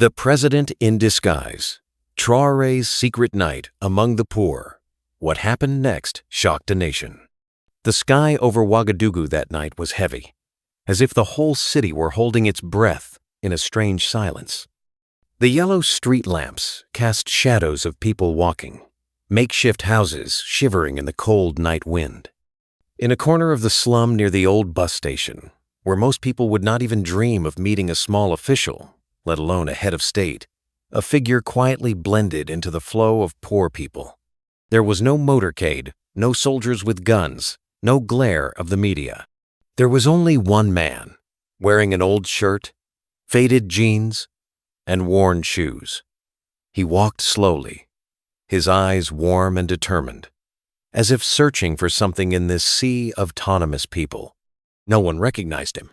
The President in Disguise. Traore's secret night among the poor. What happened next shocked a nation. The sky over Ouagadougou that night was heavy, as if the whole city were holding its breath in a strange silence. The yellow street lamps cast shadows of people walking, makeshift houses shivering in the cold night wind. In a corner of the slum near the old bus station, where most people would not even dream of meeting a small official, let alone a head of state, a figure quietly blended into the flow of poor people. There was no motorcade, no soldiers with guns, no glare of the media. There was only one man, wearing an old shirt, faded jeans, and worn shoes. He walked slowly, his eyes warm and determined, as if searching for something in this sea of autonomous people. No one recognized him.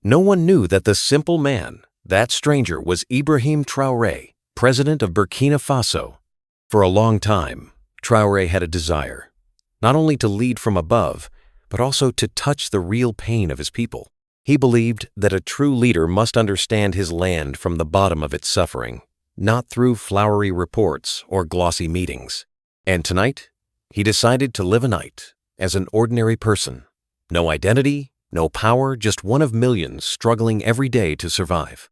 No one knew that the simple man, that stranger, was Ibrahim Traoré, President of Burkina Faso. For a long time, Traoré had a desire, not only to lead from above, but also to touch the real pain of his people. He believed that a true leader must understand his land from the bottom of its suffering, not through flowery reports or glossy meetings. And tonight, he decided to live a night as an ordinary person. No identity, no power, just one of millions struggling every day to survive.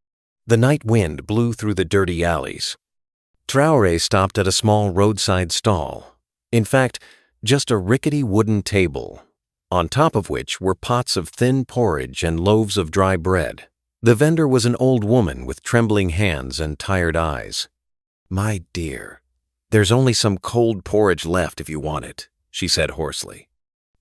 The night wind blew through the dirty alleys. Traoré stopped at a small roadside stall. In fact, just a rickety wooden table, on top of which were pots of thin porridge and loaves of dry bread. The vendor was an old woman with trembling hands and tired eyes. "My dear, there's only some cold porridge left if you want it," she said hoarsely.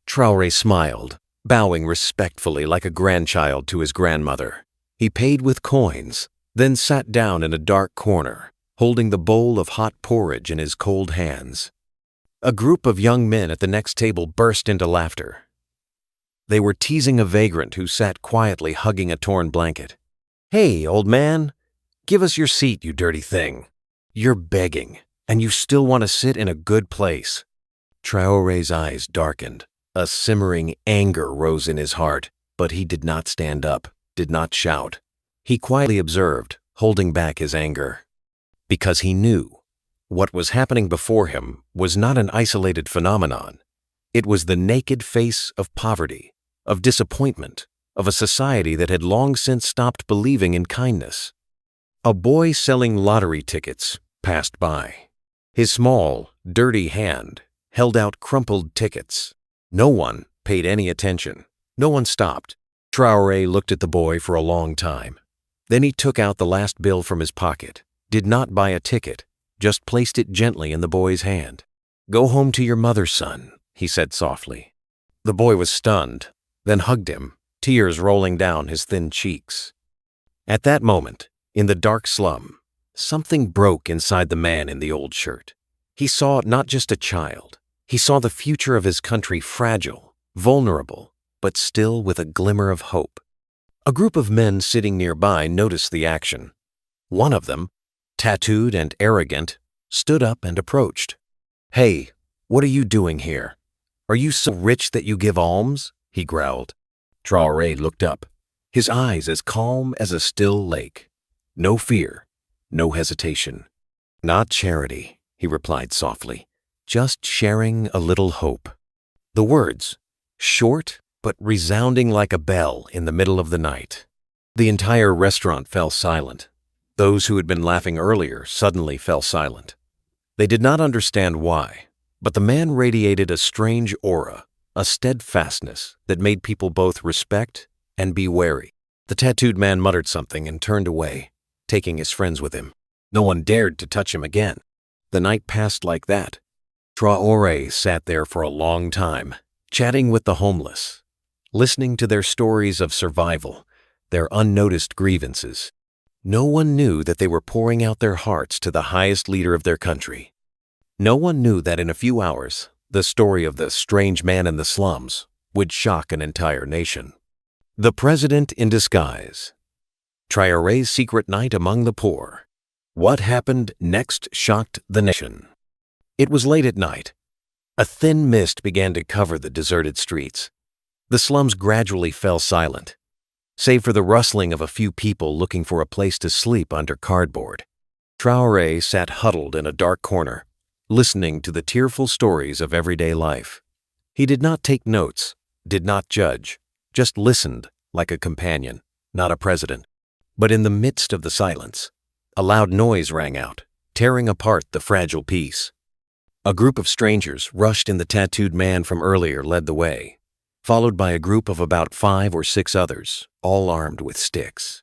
Traoré smiled, bowing respectfully like a grandchild to his grandmother. He paid with coins, then sat down in a dark corner, holding the bowl of hot porridge in his cold hands. A group of young men at the next table burst into laughter. They were teasing a vagrant who sat quietly hugging a torn blanket. "Hey, old man, give us your seat, you dirty thing. You're begging, and you still want to sit in a good place." Traoré's eyes darkened. A simmering anger rose in his heart, but he did not stand up, did not shout. He quietly observed, holding back his anger. Because he knew what was happening before him was not an isolated phenomenon. It was the naked face of poverty, of disappointment, of a society that had long since stopped believing in kindness. A boy selling lottery tickets passed by. His small, dirty hand held out crumpled tickets. No one paid any attention. No one stopped. Traoré looked at the boy for a long time. Then he took out the last bill from his pocket, did not buy a ticket, just placed it gently in the boy's hand. "Go home to your mother, son," he said softly. The boy was stunned, then hugged him, tears rolling down his thin cheeks. At that moment, in the dark slum, something broke inside the man in the old shirt. He saw not just a child. He saw the future of his country fragile, vulnerable, but still with a glimmer of hope. A group of men sitting nearby noticed the action. One of them, tattooed and arrogant, stood up and approached. "Hey, what are you doing here? Are you so rich that you give alms?" he growled. Traoré looked up, his eyes as calm as a still lake. No fear, no hesitation. "Not charity," he replied softly. "Just sharing a little hope." The words, short but resounding like a bell in the middle of the night. The entire restaurant fell silent. Those who had been laughing earlier suddenly fell silent. They did not understand why, but the man radiated a strange aura, a steadfastness that made people both respect and be wary. The tattooed man muttered something and turned away, taking his friends with him. No one dared to touch him again. The night passed like that. Traoré sat there for a long time, chatting with the homeless, listening to their stories of survival, their unnoticed grievances. No one knew that they were pouring out their hearts to the highest leader of their country. No one knew that in a few hours, the story of the strange man in the slums would shock an entire nation. The President in Disguise. Traoré's secret night among the poor. What happened next shocked the nation. It was late at night. A thin mist began to cover the deserted streets. The slums gradually fell silent. save for the rustling of a few people looking for a place to sleep under cardboard. Traore sat huddled in a dark corner, listening to the tearful stories of everyday life. He did not take notes, did not judge, just listened like a companion, not a president. But in the midst of the silence, a loud noise rang out, tearing apart the fragile peace. A group of strangers rushed and the tattooed man from earlier led the way, followed by a group of about 5 or 6 others, all armed with sticks.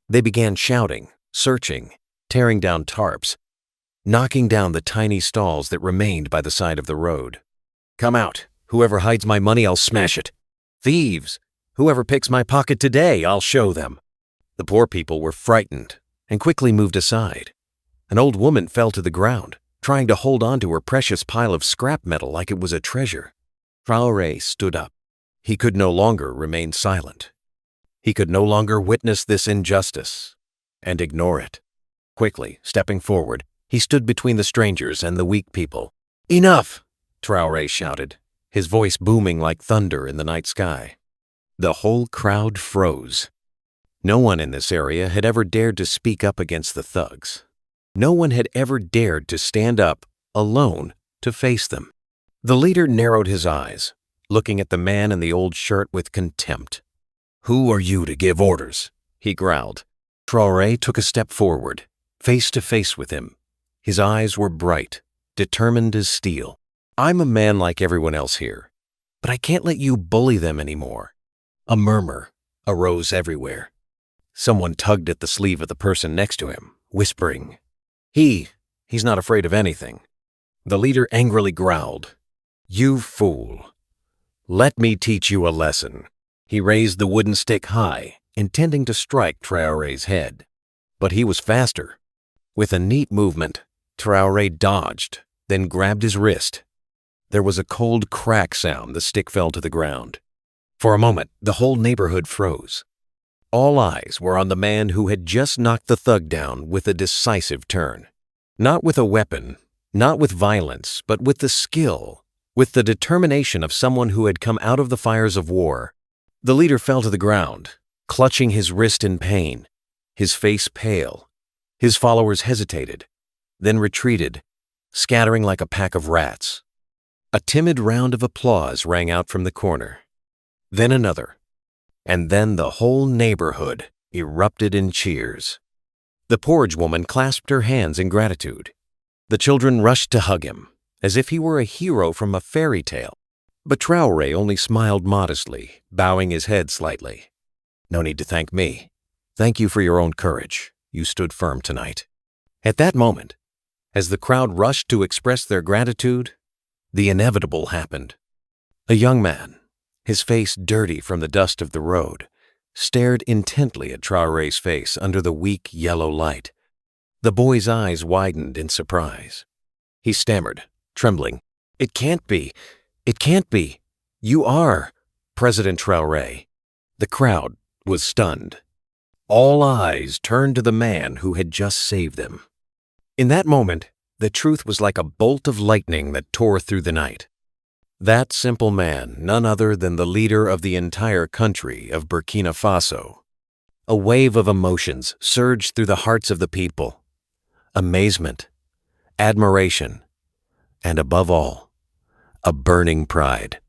They began shouting, searching, tearing down tarps, knocking down the tiny stalls that remained by the side of the road. "Come out! Whoever hides my money, I'll smash it! Thieves! Whoever picks my pocket today, I'll show them!" The poor people were frightened and quickly moved aside. An old woman fell to the ground, trying to hold on to her precious pile of scrap metal like it was a treasure. Traore stood up. He could no longer remain silent. He could no longer witness this injustice and ignore it. Quickly, stepping forward, he stood between the strangers and the weak people. "Enough!" Traore shouted, his voice booming like thunder in the night sky. The whole crowd froze. No one in this area had ever dared to speak up against the thugs. No one had ever dared to stand up, alone, to face them. The leader narrowed his eyes, looking at the man in the old shirt with contempt. "Who are you to give orders?" he growled. Traore took a step forward, face to face with him. His eyes were bright, determined as steel. "I'm a man like everyone else here, but I can't let you bully them anymore." A murmur arose everywhere. Someone tugged at the sleeve of the person next to him, whispering, He's not afraid of anything." The leader angrily growled, "You fool. Let me teach you a lesson." He raised the wooden stick high, intending to strike Traore's head. But he was faster. With a neat movement, Traore dodged, then grabbed his wrist. There was a cold crack sound. The stick fell to the ground. For a moment, the whole neighborhood froze. All eyes were on the man who had just knocked the thug down with a decisive turn. Not with a weapon, not with violence, but with the skill, with the determination of someone who had come out of the fires of war. The leader fell to the ground, clutching his wrist in pain, his face pale. His followers hesitated, then retreated, scattering like a pack of rats. A timid round of applause rang out from the corner. Then another. And then the whole neighborhood erupted in cheers. The porridge woman clasped her hands in gratitude. The children rushed to hug him, as if he were a hero from a fairy tale. But Traore only smiled modestly, bowing his head slightly. "No need to thank me. Thank you for your own courage. You stood firm tonight." At that moment, as the crowd rushed to express their gratitude, the inevitable happened. A young man, his face dirty from the dust of the road, stared intently at Traore's face under the weak yellow light. The boy's eyes widened in surprise. He stammered, trembling, "It can't be. It can't be. You are President Traore." The crowd was stunned. All eyes turned to the man who had just saved them. In that moment, the truth was like a bolt of lightning that tore through the night. That simple man, none other than the leader of the entire country of Burkina Faso. A wave of emotions surged through the hearts of the people. Amazement, admiration, and above all, a burning pride.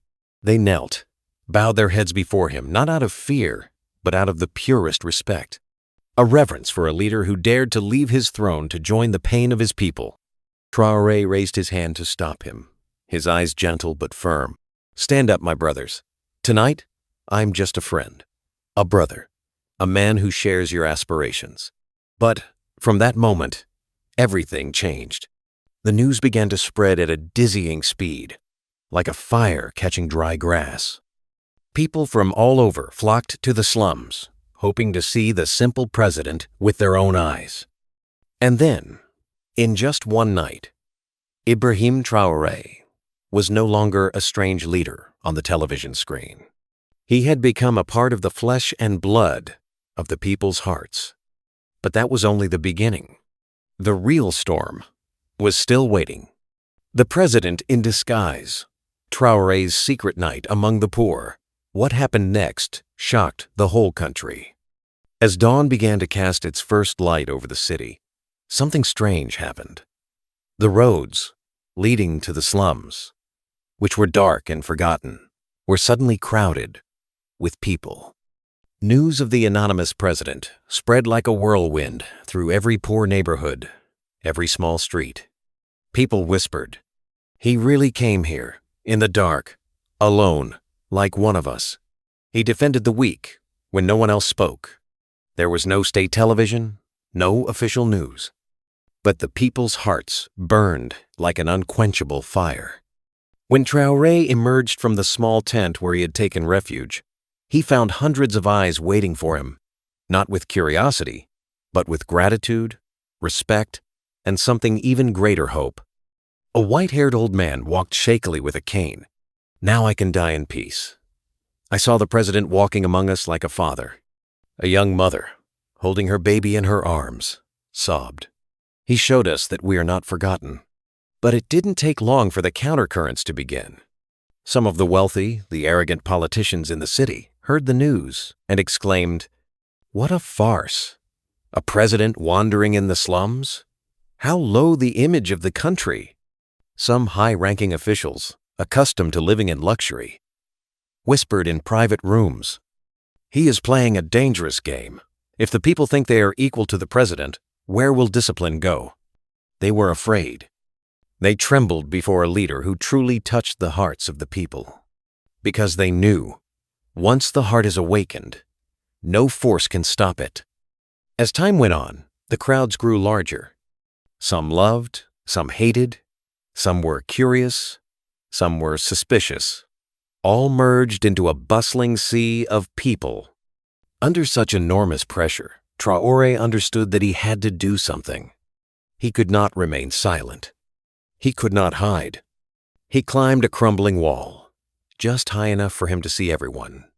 They knelt, bowed their heads before him, not out of fear, but out of the purest respect. A reverence for a leader who dared to leave his throne to join the pain of his people. Traore raised his hand to stop him, his eyes gentle but firm. "Stand up, my brothers. Tonight, I'm just a friend, a brother, a man who shares your aspirations." But from that moment, everything changed. The news began to spread at a dizzying speed, like a fire catching dry grass. People from all over flocked to the slums, hoping to see the simple president with their own eyes. And then, in just one night, Ibrahim Traoré was no longer a strange leader on the television screen. He had become a part of the flesh and blood of the people's hearts. But that was only the beginning. The real storm was still waiting. The president in disguise, Traoré's secret night among the poor, What happened next shocked the whole country. As dawn began to cast its first light over the city, something strange happened. The roads leading to the slums, which were dark and forgotten, were suddenly crowded with people. News of the anonymous president spread like a whirlwind through every poor neighborhood, every small street. People whispered, "He really came here, in the dark, alone, like one of us. He defended the weak when no one else spoke." There was no state television, no official news. But the people's hearts burned like an unquenchable fire. When Traoré emerged from the small tent where he had taken refuge, he found hundreds of eyes waiting for him, not with curiosity, but with gratitude, respect, and something even greater hope. A white-haired old man walked shakily with a cane. "Now I can die in peace. I saw the president walking among us like a father." A young mother, holding her baby in her arms, sobbed. "He showed us that we are not forgotten." But it didn't take long for the countercurrents to begin. Some of the wealthy, the arrogant politicians in the city heard the news and exclaimed, "What a farce! A president wandering in the slums? How low the image of the country!" Some high-ranking officials, accustomed to living in luxury, whispered in private rooms, "He is playing a dangerous game. If the people think they are equal to the president, where will discipline go?" They were afraid. They trembled before a leader who truly touched the hearts of the people. Because they knew, once the heart is awakened, no force can stop it. As time went on, the crowds grew larger. Some loved, some hated, some were curious, some were suspicious. All merged into a bustling sea of people. Under such enormous pressure, Traoré understood that he had to do something. He could not remain silent. He could not hide. He climbed a crumbling wall, just high enough for him to see everyone.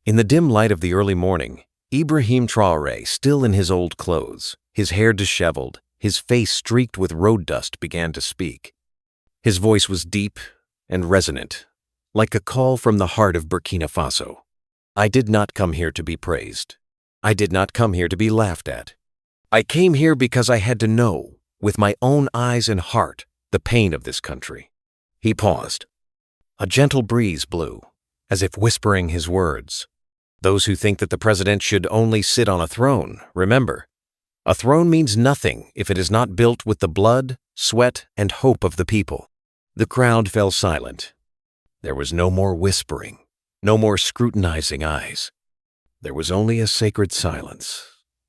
In the dim light of the early morning, Ibrahim Traoré, still in his old clothes, his hair disheveled, his face streaked with road dust, began to speak. His voice was deep and resonant, like a call from the heart of Burkina Faso. "I did not come here to be praised. I did not come here to be laughed at. I came here because I had to know, with my own eyes and heart, the pain of this country." He paused. A gentle breeze blew, as if whispering his words. "Those who think that the president should only sit on a throne, remember, a throne means nothing if it is not built with the blood, sweat, and hope of the people." The crowd fell silent. There was no more whispering, no more scrutinizing eyes. There was only a sacred silence,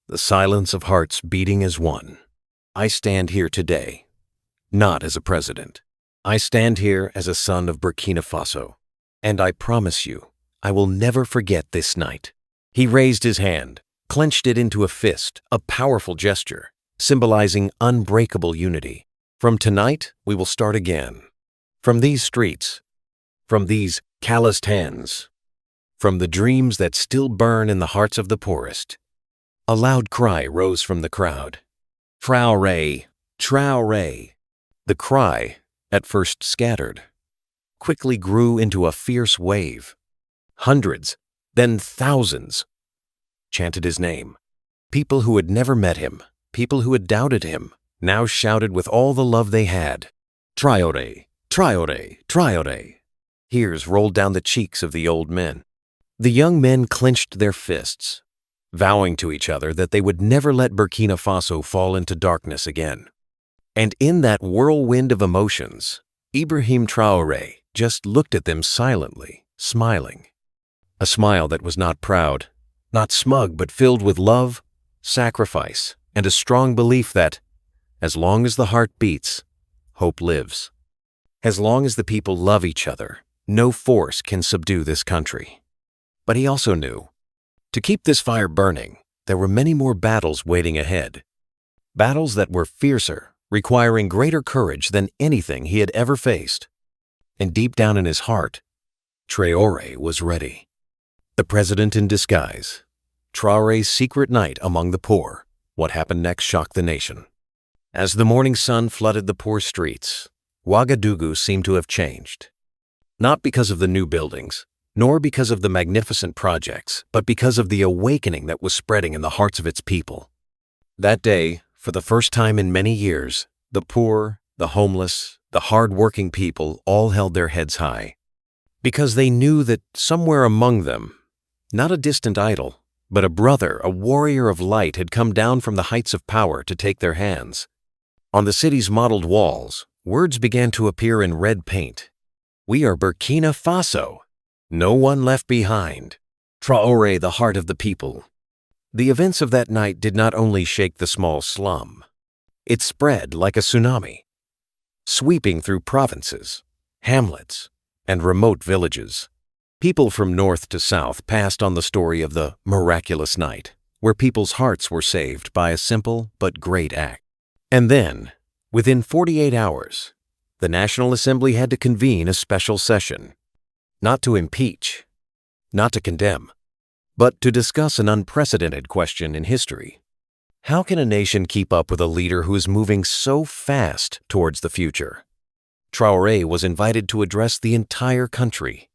the silence of hearts beating as one. I stand here today, not as a president. I stand here as a son of Burkina Faso, and I promise you, I will never forget this night. He raised his hand, clenched it into a fist, a powerful gesture, symbolizing unbreakable unity. From tonight, we will start again. From these streets, from these calloused hands, from the dreams that still burn in the hearts of the poorest. A loud cry rose from the crowd. "Traoré! Traoré!" The cry, at first scattered, quickly grew into a fierce wave. Hundreds, then thousands, chanted his name. People who had never met him, people who had doubted him, now shouted with all the love they had, "Traoré! Traoré! Traoré!" Tears rolled down the cheeks of the old men. The young men clenched their fists, vowing to each other that they would never let Burkina Faso fall into darkness again. And in that whirlwind of emotions, Ibrahim Traoré just looked at them silently, smiling. A smile that was not proud, not smug, but filled with love, sacrifice, and a strong belief that, as long as the heart beats, hope lives. As long as the people love each other, no force can subdue this country. But he also knew, to keep this fire burning, there were many more battles waiting ahead. Battles that were fiercer, requiring greater courage than anything he had ever faced. And deep down in his heart, Traoré was ready. The president in disguise. Traoré's secret night among the poor. What happened next shocked the nation. As the morning sun flooded the poor streets, Ouagadougou seemed to have changed. Not because of the new buildings, nor because of the magnificent projects, but because of the awakening that was spreading in the hearts of its people. That day, for the first time in many years, the poor, the homeless, the hard-working people all held their heads high, because they knew that somewhere among them, not a distant idol, but a brother, a warrior of light had come down from the heights of power to take their hands. On the city's mottled walls, words began to appear in red paint. "We are Burkina Faso. No one left behind. Traore, the heart of the people." The events of that night did not only shake the small slum. It spread like a tsunami, sweeping through provinces, hamlets, and remote villages. People from north to south passed on the story of the miraculous night, where people's hearts were saved by a simple but great act. And then, within 48 hours, the National Assembly had to convene a special session, not to impeach, not to condemn, but to discuss an unprecedented question in history. How can a nation keep up with a leader who is moving so fast towards the future? Traore was invited to address the entire country.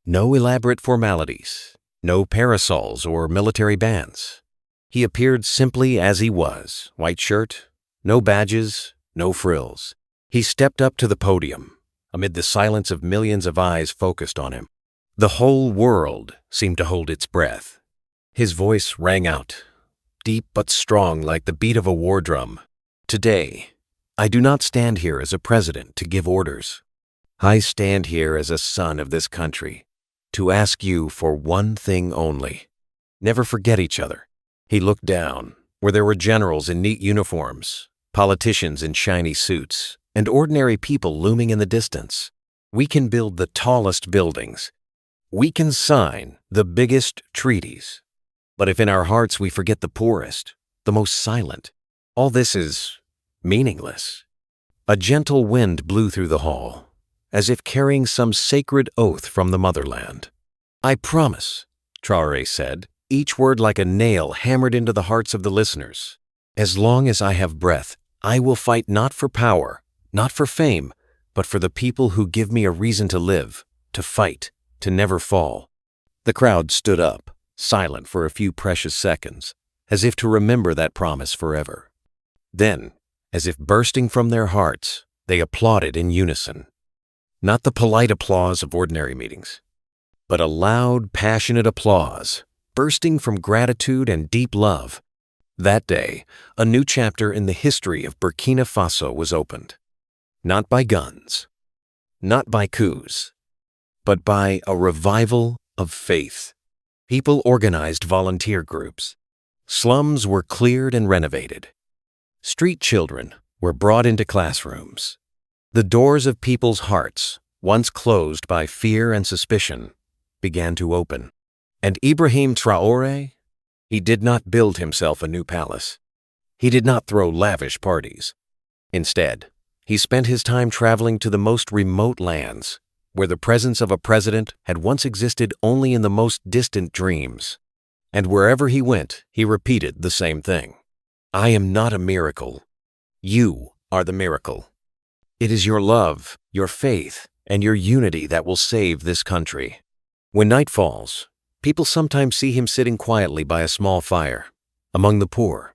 No elaborate formalities, no parasols or military bands. He appeared simply as he was, white shirt, no badges, no frills. He stepped up to the podium, amid the silence of millions of eyes focused on him. The whole world seemed to hold its breath. His voice rang out, deep but strong like the beat of a war drum. "Today, I do not stand here as a president to give orders. I stand here as a son of this country, to ask you for one thing only. Never forget each other." He looked down, where there were generals in neat uniforms, politicians in shiny suits, and ordinary people looming in the distance. "We can build the tallest buildings. We can sign the biggest treaties. But if in our hearts we forget the poorest, the most silent, all this is meaningless." A gentle wind blew through the hall, as if carrying some sacred oath from the motherland. "I promise," Traore said, each word like a nail hammered into the hearts of the listeners. "As long as I have breath, I will fight not for power, not for fame, but for the people who give me a reason to live, to fight, to never fall." The crowd stood up, silent for a few precious seconds, as if to remember that promise forever. Then, as if bursting from their hearts, they applauded in unison. Not the polite applause of ordinary meetings, but a loud, passionate applause, bursting from gratitude and deep love. That day, a new chapter in the history of Burkina Faso was opened. Not by guns, not by coups, but by a revival of faith. People organized volunteer groups. Slums were cleared and renovated. Street children were brought into classrooms. The doors of people's hearts, once closed by fear and suspicion, began to open. And Ibrahim Traoré, he did not build himself a new palace. He did not throw lavish parties. Instead, he spent his time traveling to the most remote lands, where the presence of a president had once existed only in the most distant dreams. And wherever he went, he repeated the same thing. "I am not a miracle. You are the miracle. It is your love, your faith, and your unity that will save this country." When night falls, people sometimes see him sitting quietly by a small fire, among the poor,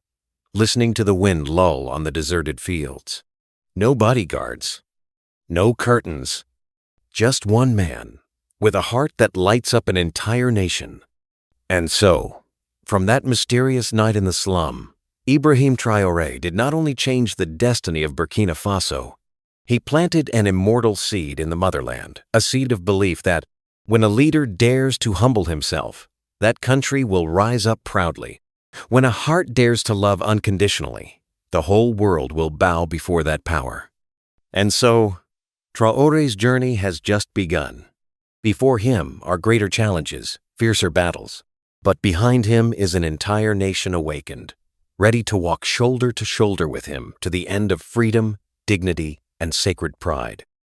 listening to the wind lull on the deserted fields. No bodyguards, no curtains, just one man, with a heart that lights up an entire nation. And so, from that mysterious night in the slum, Ibrahim Traoré did not only change the destiny of Burkina Faso, he planted an immortal seed in the motherland, a seed of belief that, when a leader dares to humble himself, that country will rise up proudly. When a heart dares to love unconditionally, the whole world will bow before that power. And so, Traoré's journey has just begun. Before him are greater challenges, fiercer battles, but behind him is an entire nation awakened, ready to walk shoulder to shoulder with him to the end of freedom, dignity, and sacred pride.